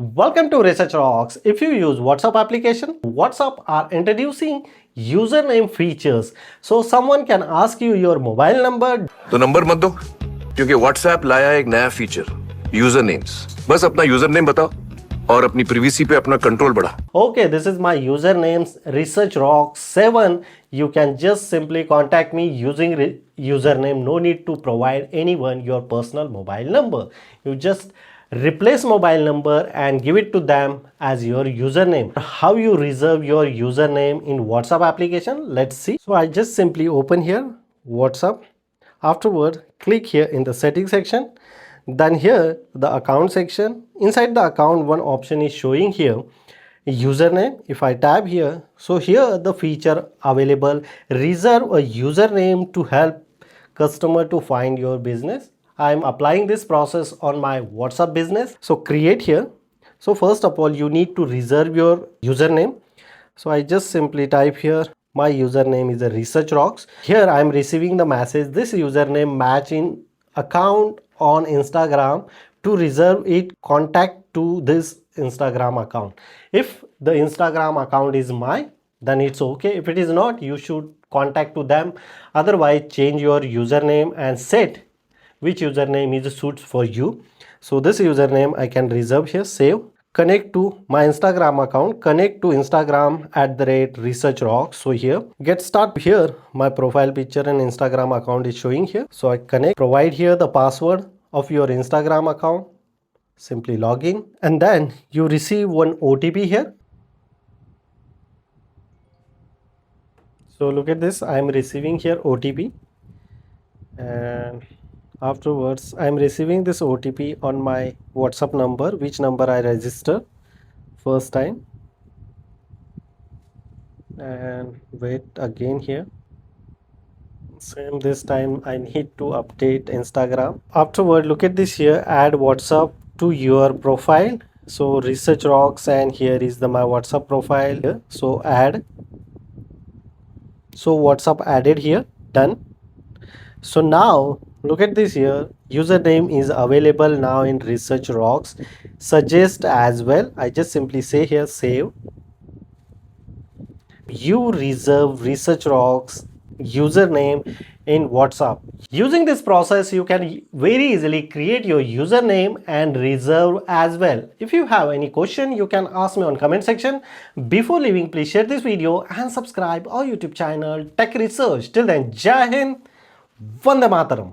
Welcome to Research Rocks. If you use WhatsApp application, WhatsApp are introducing username features. So someone can ask you your mobile number. तो number मत दो क्योंकि WhatsApp लाया एक नया feature user names. बस अपना यूजर नेम बताओ और अपनी प्रिवेसी पे अपना कंट्रोल बढ़ा। Okay, this is my usernames Research Rocks 7. You can just simply contact me using username. No need to provide anyone your personal mobile number. You just replace mobile number and give it to them as your username. How you reserve your username in WhatsApp application? Let's see. So I just simply open here WhatsApp. Afterward, click here in the settings section. Then here the account section. Inside the account, one option is showing here username. If I tab here, so here the feature available, reserve a username to help customer to find your business. I am applying this process on my WhatsApp business. So create here. So first of all, you need to reserve your username. So I just simply type here my username is a Research Rocks. Here I am receiving the message this username match in account on Instagram. To reserve it, contact to this Instagram account. If the Instagram account is mine, then it's okay. If it is not, you should contact to them. Otherwise, change your username and set which username is suits for you. So this username I can reserve here, save, connect to my Instagram account, connect to Instagram @ Research Rocks. So here get start here, my profile picture and Instagram account is showing here. So I connect, provide here the password of your Instagram account, simply log in, and then you receive one OTP here. So look at this, I am receiving here OTP, and afterwards I am receiving this OTP on my WhatsApp number, which number I register first time, and wait again here, same this time I need to update Instagram. Afterward, look at this here, add WhatsApp to your profile. So Research Rocks, and here is the my WhatsApp profile here. So add, so WhatsApp added here, done. So now look at this here, username is available now in Research Rocks, suggest as well. I just simply say here save. You reserve Research Rocks username in WhatsApp. Using this process, you can very easily create your username and reserve as well. If you have any question, you can ask me on comment section. Before leaving, please share this video and subscribe our YouTube channel Tech Research. Till then, Jai Hind, Vande Mataram.